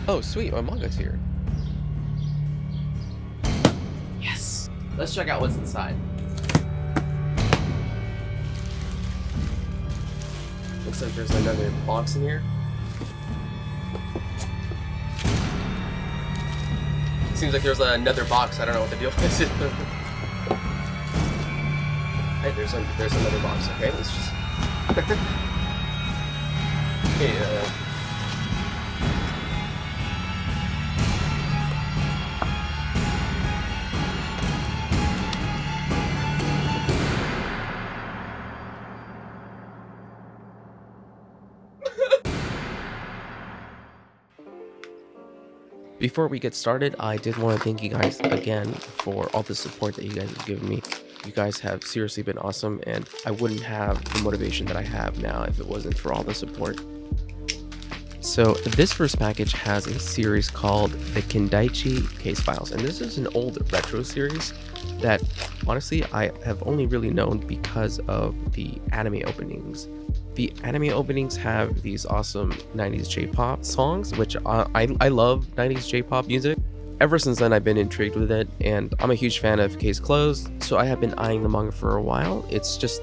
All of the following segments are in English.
Oh, sweet, my manga's here. Yes! Let's check out what's inside. Looks like there's another box in here. Seems like there's another box. I don't know what the deal is. Hey, there's another box. Okay, let's just. Yeah. Before we get started, I did want to thank you guys again for all the support that you guys have given me. You guys have seriously been awesome, and I wouldn't have the motivation that I have now if it wasn't for all the support. So this first package has a series called the Kindaichi Case Files, and this is an old retro series that honestly I have only really known because of the anime openings. The anime openings have these awesome 90s J-pop songs, which I love 90s J-pop music. Ever since then, I've been intrigued with it, and I'm a huge fan of Case Closed, so I have been eyeing the manga for a while. It's just,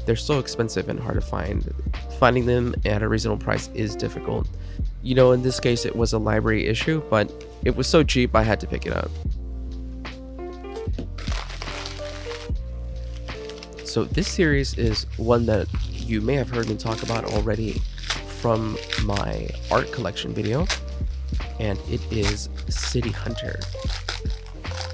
they're so expensive and hard to find. Finding them at a reasonable price is difficult. You know, in this case, it was a library issue, but it was so cheap, I had to pick it up. So this series is one that you may have heard me talk about already from my art collection video, and it is City Hunter.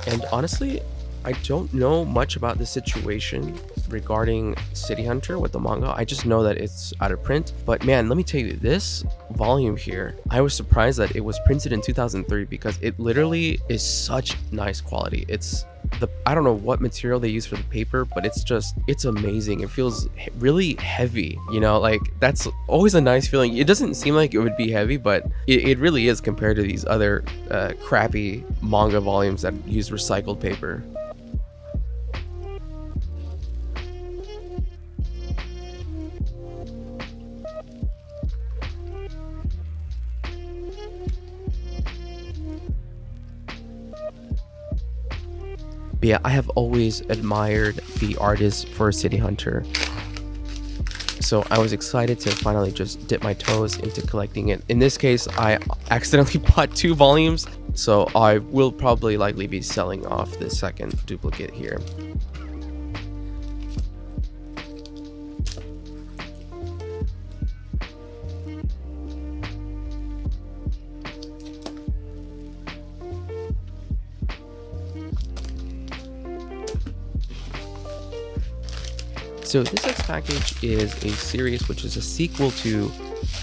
And honestly, I don't know much about the situation regarding City Hunter with the manga. I just know that it's out of print, but man, let me tell you, this volume here, I was surprised that it was printed in 2003 because it literally is such nice quality. I don't know what material they use for the paper, but it's amazing. It feels really heavy, you know, like that's always a nice feeling. It doesn't seem like it would be heavy, but it really is compared to these other crappy manga volumes that use recycled paper. But yeah, I have always admired the artist for City Hunter. So I was excited to finally just dip my toes into collecting it. In this case, I accidentally bought 2 volumes, so I will probably likely be selling off the second duplicate here. So this next package is a series which is a sequel to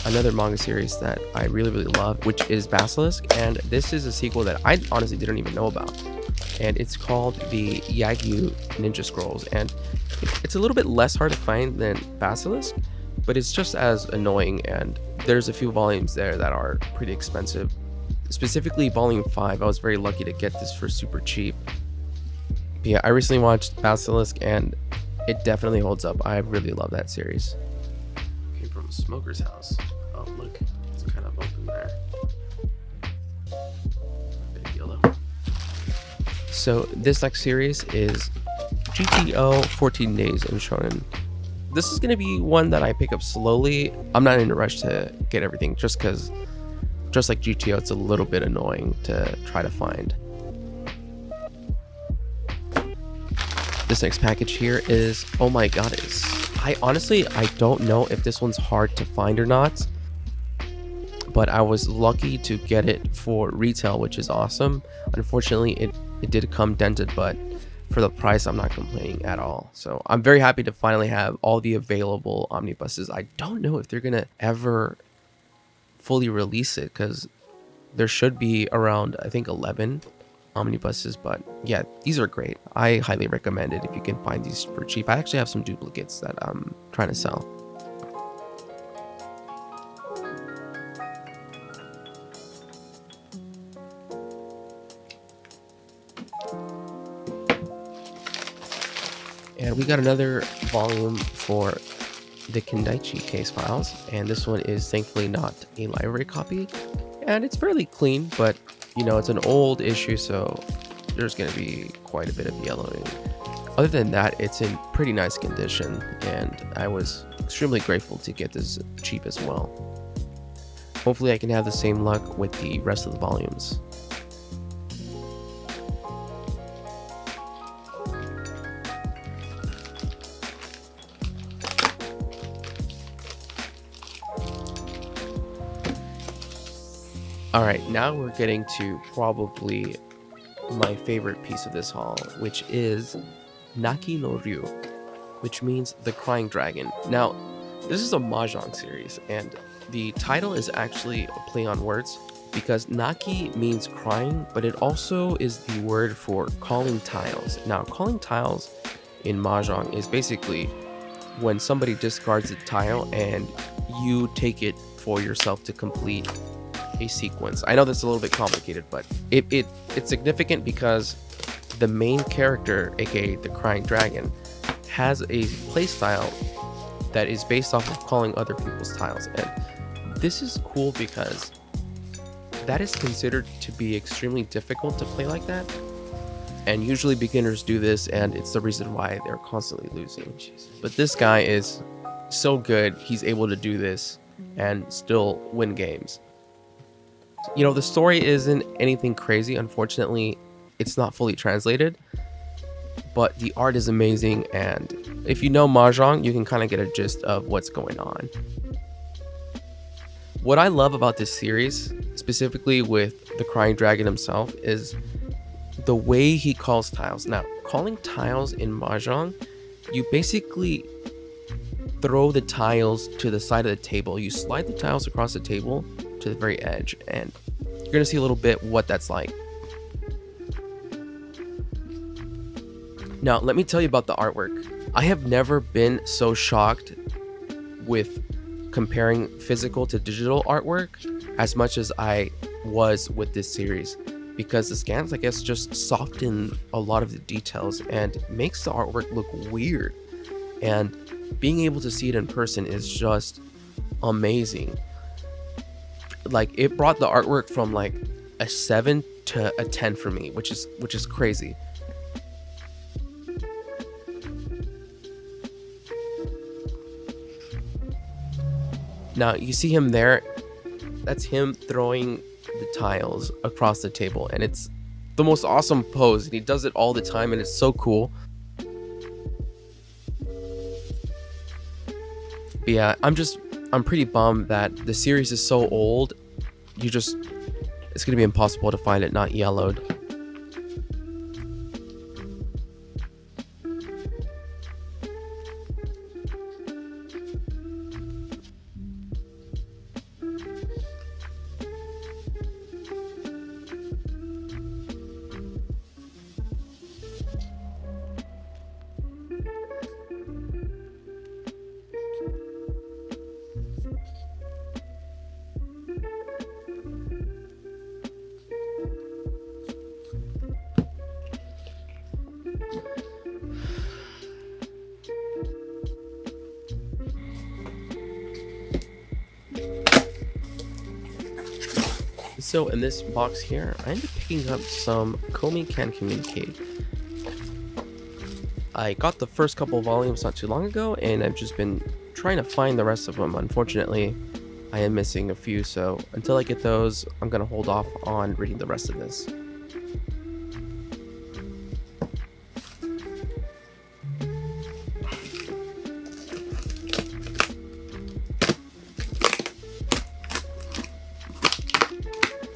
another manga series that I really love, which is Basilisk, and this is a sequel that I honestly didn't even know about, and it's called the Yagyu Ninja Scrolls, and it's a little bit less hard to find than Basilisk, but it's just as annoying, and there's a few volumes there that are pretty expensive. Specifically volume 5, I was very lucky to get this for super cheap. But yeah, I recently watched Basilisk and it definitely holds up. I really love that series. Came from a smoker's house. Oh, look. It's kind of open there. Bit yellow. So this next series is GTO 14 Days in Shonan. This is going to be one that I pick up slowly. I'm not in a rush to get everything just because, just like GTO, it's a little bit annoying to try to find. This next package here is, oh my god, I don't know if this one's hard to find or not, but I was lucky to get it for retail, which is awesome. Unfortunately, it did come dented, but for the price, I'm not complaining at all. So I'm very happy to finally have all the available omnibuses. I don't know if they're gonna ever fully release it because there should be around, I think, 11 omnibuses, but yeah, these are great. I highly recommend it if you can find these for cheap. I actually have some duplicates that I'm trying to sell. And we got another volume for the Kindaichi case files, and this one is thankfully not a library copy. and it's fairly clean, but you know, it's an old issue, so there's going to be quite a bit of yellowing. Other than that, it's in pretty nice condition, and I was extremely grateful to get this cheap as well. Hopefully I can have the same luck with the rest of the volumes. Alright, now we're getting to probably my favorite piece of this haul, which is Naki no Ryu, which means the Crying Dragon. Now, this is a Mahjong series, and the title is actually a play on words because Naki means crying, but it also is the word for calling tiles. Now, calling tiles in Mahjong is basically when somebody discards a tile and you take it for yourself to complete a sequence. I know that's a little bit complicated, but it's significant because the main character, aka the Crying Dragon, has a playstyle that is based off of calling other people's tiles, and this is cool because that is considered to be extremely difficult to play like that, and usually beginners do this, and it's the reason why they're constantly losing. But this guy is so good, he's able to do this and still win games. You know, the story isn't anything crazy. Unfortunately, it's not fully translated, but the art is amazing, and if you know Mahjong, you can kind of get a gist of what's going on. What I love about this series, specifically with the Crying Dragon himself, is the way he calls tiles. Now, calling tiles in Mahjong, you basically throw the tiles to the side of the table. You slide the tiles across the table to the very edge, and you're gonna see a little bit what that's like. Now, let me tell you about the artwork. I have never been so shocked with comparing physical to digital artwork as much as I was with this series, because the scans, I guess, just soften a lot of the details and makes the artwork look weird, and being able to see it in person is just amazing. Like, it brought the artwork from like a 7 to a 10 for me, which is crazy. Now, you see him there, that's him throwing the tiles across the table, and it's the most awesome pose, and he does it all the time, and it's so cool. But yeah, I'm pretty bummed that the series is so old, it's gonna be impossible to find it not yellowed. So in this box here, I ended up picking up some Komi Can Communicate. I got the first couple volumes not too long ago, and I've just been trying to find the rest of them. Unfortunately, I am missing a few, so until I get those, I'm going to hold off on reading the rest of this.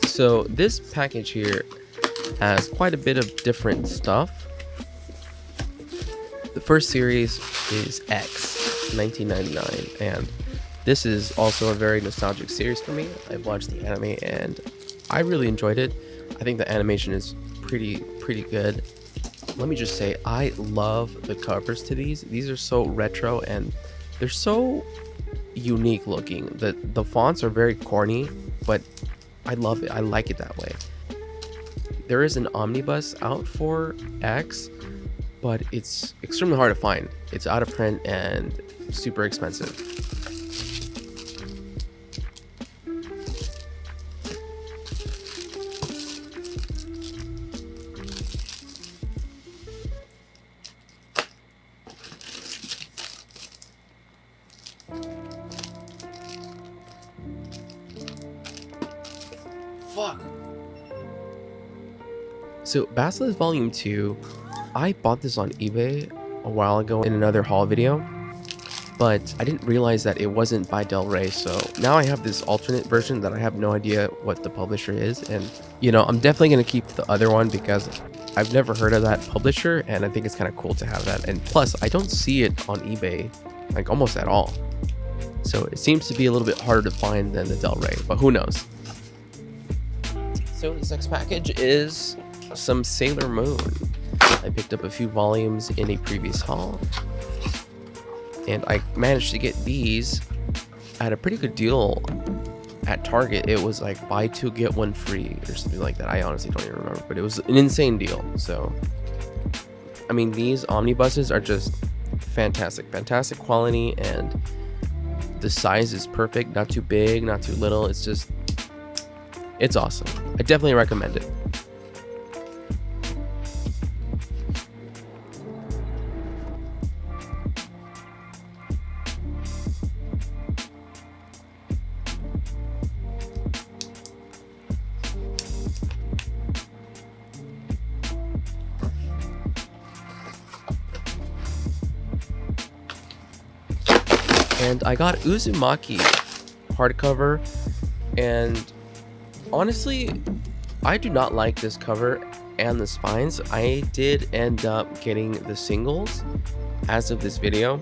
So this package here has quite a bit of different stuff. The first series is X, 1999, and this is also a very nostalgic series for me. I watched the anime and I really enjoyed it. I think the animation is pretty good. Let me just say, I love the covers to these. These are so retro and they're so unique looking. The fonts are very corny, but I love it. I like it that way. There is an omnibus out for X, but it's extremely hard to find. It's out of print and super expensive. Fuck. So Basilisk Volume 2, I bought this on eBay a while ago in another haul video, but I didn't realize that it wasn't by Del Rey, so now I have this alternate version that I have no idea what the publisher is, and you know, I'm definitely going to keep the other one because I've never heard of that publisher, and I think it's kind of cool to have that, and plus I don't see it on eBay like almost at all, so it seems to be a little bit harder to find than the Del Rey, but who knows. So this next package is some Sailor Moon. I picked up a few volumes in a previous haul, and I managed to get these at a pretty good deal at Target. It was like buy two get one free or something like that. I honestly don't even remember, but it was an insane deal. So I mean, these omnibuses are just fantastic quality, and the size is perfect, not too big, not too little. It's awesome. I definitely recommend it. And I got Uzumaki hardcover, and honestly, I do not like this cover and the spines. I did end up getting the singles as of this video,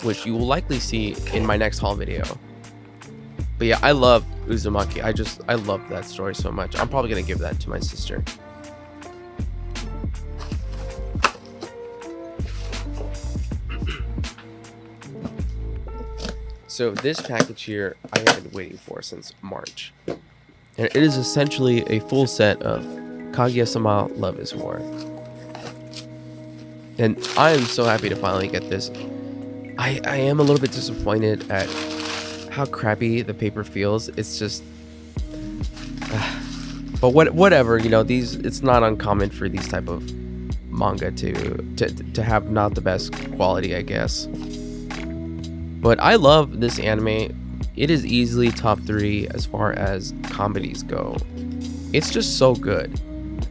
which you will likely see in my next haul video. But yeah, I love Uzumaki. I love that story so much. I'm probably gonna give that to my sister. So this package here, I have been waiting for since March. And it is essentially a full set of Kaguya-sama Love is War. And I am so happy to finally get this. I am a little bit disappointed at how crappy the paper feels. It's just... but whatever, you know, it's not uncommon for these type of manga to have not the best quality, I guess. But I love this anime. It is easily top 3 as far as comedies go. It's just so good.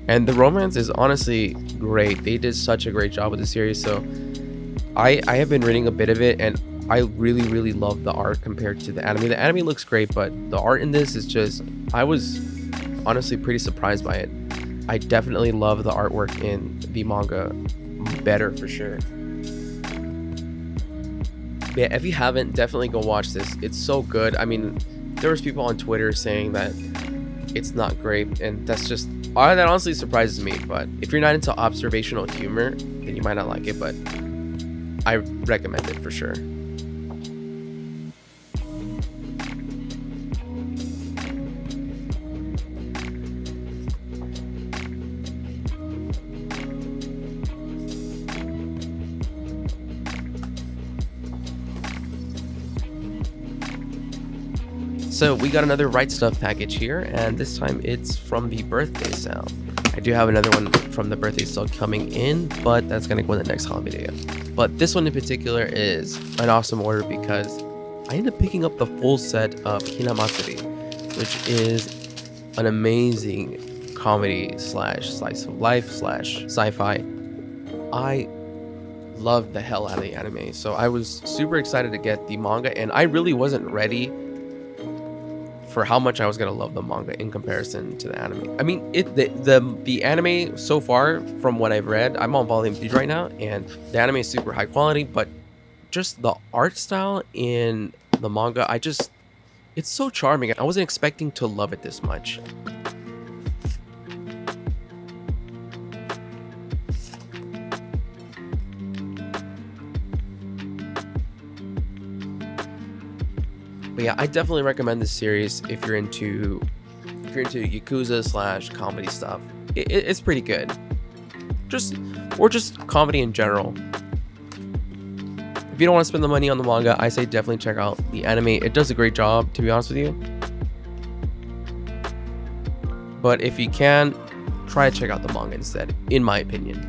And the romance is honestly great. They did such a great job with the series. So I have been reading a bit of it, and I really love the art compared to the anime. The anime looks great, but the art in this is just... I was honestly pretty surprised by it. I definitely love the artwork in the manga better for sure. Yeah, if you haven't, definitely go watch this. It's so good. I mean, there was people on Twitter saying that it's not great, and that's just... that honestly surprises me. But if you're not into observational humor, then you might not like it, but I recommend it for sure. So we got another Right Stuff package here, and this time it's from the birthday sale. I do have another one from the birthday sale coming in, but that's gonna go in the next haul video. But this one in particular is an awesome order because I ended up picking up the full set of Hinamatsuri, which is an amazing comedy slash slice of life slash sci-fi. I loved the hell out of the anime, so I was super excited to get the manga, and I really wasn't ready for how much I was gonna love the manga in comparison to the anime. I mean, the anime so far, from what I've read, I'm on volume 3 right now, and the anime is super high quality, but just the art style in the manga, it's so charming. I wasn't expecting to love it this much. But yeah, I definitely recommend this series if you're into Yakuza slash comedy stuff. It's pretty good. Or just comedy in general. If you don't want to spend the money on the manga, I say definitely check out the anime. It does a great job, to be honest with you. But if you can, try to check out the manga instead, in my opinion.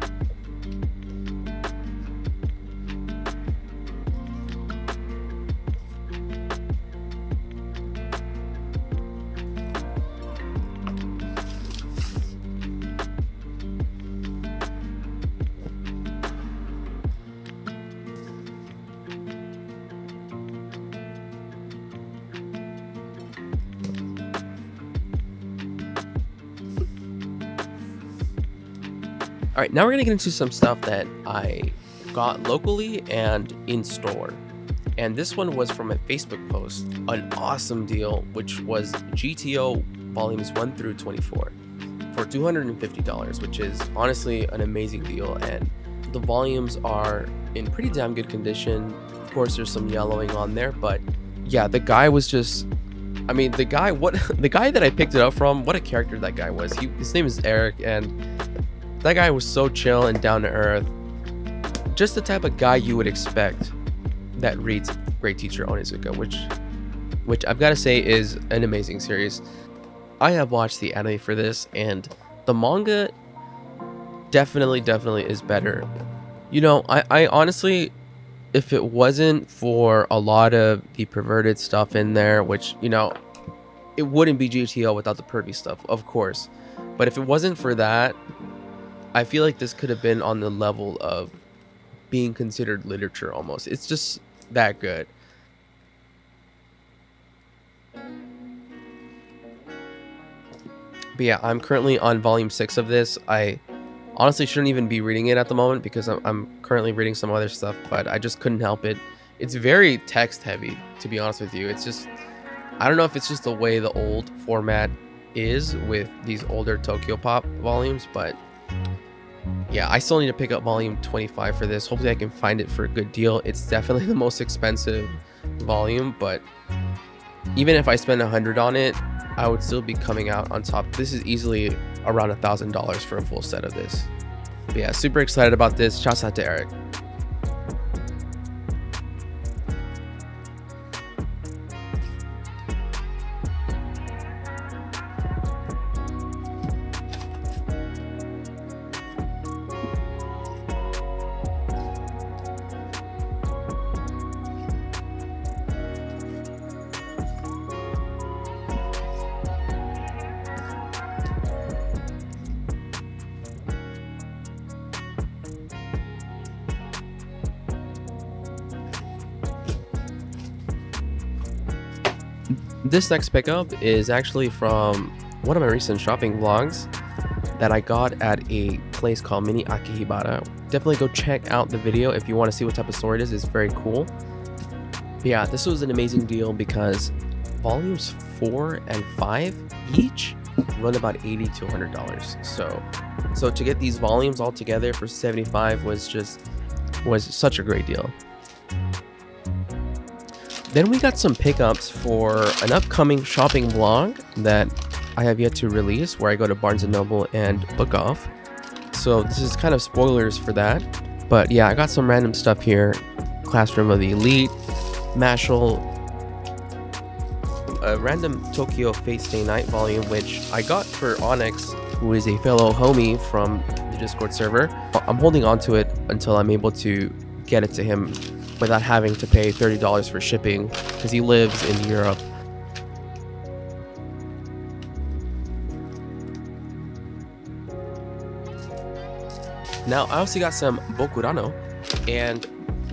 All right, now we're gonna get into some stuff that I got locally and in store. And this one was from a Facebook post, an awesome deal, which was GTO volumes 1 through 24 for $250, which is honestly an amazing deal. And the volumes are in pretty damn good condition. Of course, there's some yellowing on there, but yeah, the guy was just, I mean, the guy that I picked it up from, what a character that guy was. His name is Eric, and that guy was so chill and down to earth. Just the type of guy you would expect that reads Great Teacher Onizuka, which I've got to say is an amazing series. I have watched the anime for this, and the manga definitely is better. You know, I honestly, if it wasn't for a lot of the perverted stuff in there, which, you know, it wouldn't be GTO without the pervy stuff, of course. But if it wasn't for that, I feel like this could have been on the level of being considered literature almost. It's just that good. But yeah, I'm currently on volume 6 of this. I honestly shouldn't even be reading it at the moment because I'm currently reading some other stuff, but I just couldn't help it. It's very text heavy, to be honest with you. It's just, I don't know if it's just the way the old format is with these older Tokyo Pop volumes, but yeah, I still need to pick up volume 25 for this. Hopefully I can find it for a good deal. It's definitely the most expensive volume, but even if I spend $100 on it, I would still be coming out on top. This is easily around $1,000 for a full set of this. But yeah, super excited about this. Shouts out to Eric. This next pickup is actually from one of my recent shopping vlogs that I got at a place called Mini Akihibara. Definitely go check out the video if you want to see what type of store it is. It's very cool. But yeah, this was an amazing deal because volumes 4 and 5 each run about $80 to $100. So to get these volumes all together for $75 was such a great deal. Then we got some pickups for an upcoming shopping vlog that I have yet to release, where I go to Barnes & Noble and book off. So this is kind of spoilers for that. But yeah, I got some random stuff here. Classroom of the Elite, Mashle, a random Tokyo Fate Stay Night volume, which I got for Onyx, who is a fellow homie from the Discord server. I'm holding on to it until I'm able to get it to him without having to pay $30 for shipping, because he lives in Europe. Now, I also got some Bokurano, and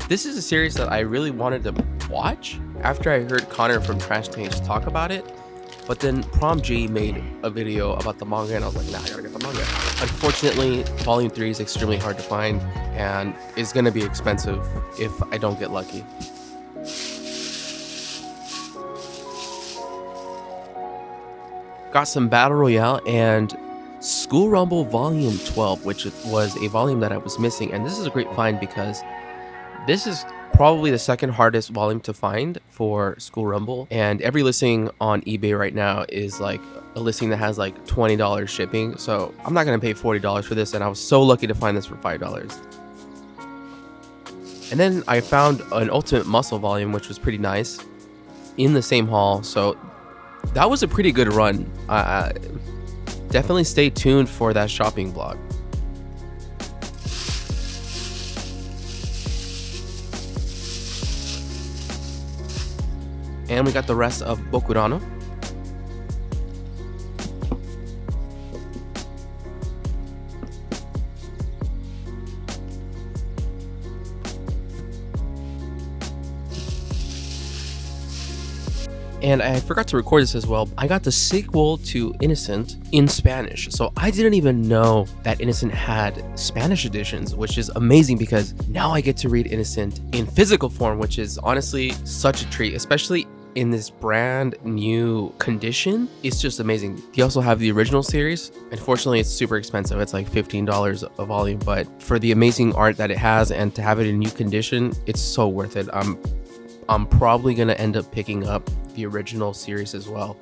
this is a series that I really wanted to watch after I heard Connor from Trash Tanks talk about it, but then Prom G made a video about the manga, and I was like, nah, I gotta get the manga. Unfortunately, Volume 3 is extremely hard to find, and is gonna be expensive if I don't get lucky. Got some Battle Royale and School Rumble Volume 12, which was a volume that I was missing, and this is a great find because this is probably the second hardest volume to find for School Rumble, and every listing on eBay right now is like a listing that has like $20 shipping, so I'm not gonna pay $40 for this, and I was so lucky to find this for $5. And then I found an Ultimate Muscle volume, which was pretty nice, in the same haul, so that was a pretty good run. Definitely stay tuned for that shopping vlog. And we got the rest of Bokurano. And I forgot to record this as well. I got the sequel to Innocent in Spanish. So I didn't even know that Innocent had Spanish editions, which is amazing because now I get to read Innocent in physical form, which is honestly such a treat, especially in this brand new condition. It's just amazing. You also have the original series. Unfortunately, it's super expensive. It's like $15 a volume, but for the amazing art that it has and to have it in new condition, it's so worth it. I'm probably gonna end up picking up the original series as well.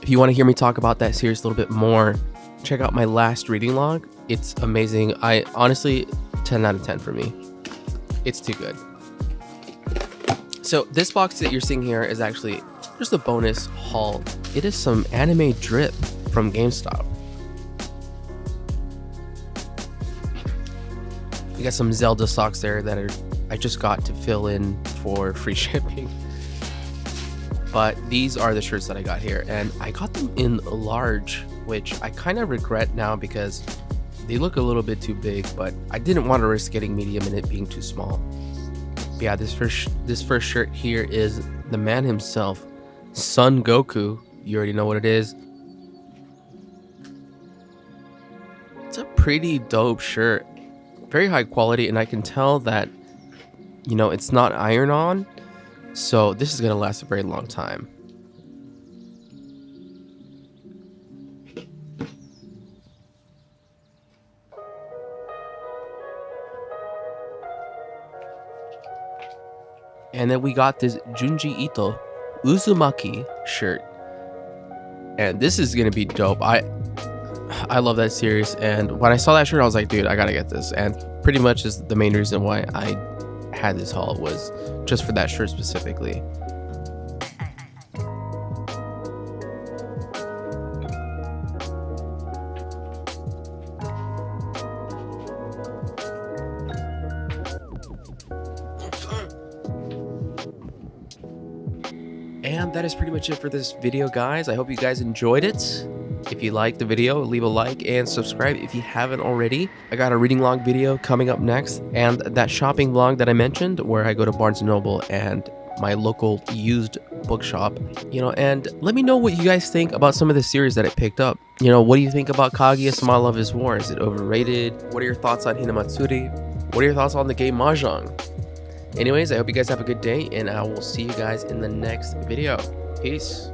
If you want to hear me talk about that series a little bit more, check out my last reading log. It's amazing. I honestly, 10 out of 10 for me. It's too good. So this box that you're seeing here is actually just a bonus haul. It is some anime drip from GameStop. You got some Zelda socks there that I just got to fill in for free shipping. But these are the shirts that I got here, and I got them in large, which I kind of regret now because they look a little bit too big, but I didn't want to risk getting medium and it being too small. But yeah, this first shirt here is the man himself, Son Goku. You already know what it is. It's a pretty dope shirt, very high quality, and I can tell that, you know, it's not iron on, so this is gonna last a very long time. And then we got this Junji Ito Uzumaki shirt, and this is gonna be dope. I love that series, and when I saw that shirt I was like, dude, I gotta get this. And pretty much is the main reason why I had this haul, was just for that shirt specifically. And that is pretty much it for this video, guys. I hope you guys enjoyed it. If you liked the video, leave a like and subscribe if you haven't already. I got a reading log video coming up next, and that shopping vlog that I mentioned where I go to Barnes & Noble and my local used bookshop, you know. And let me know what you guys think about some of the series that I picked up. You know, what do you think about Kaguya-sama Love is War? Is it overrated? What are your thoughts on Hinamatsuri? What are your thoughts on the game Mahjong? Anyways, I hope you guys have a good day, and I will see you guys in the next video. Peace.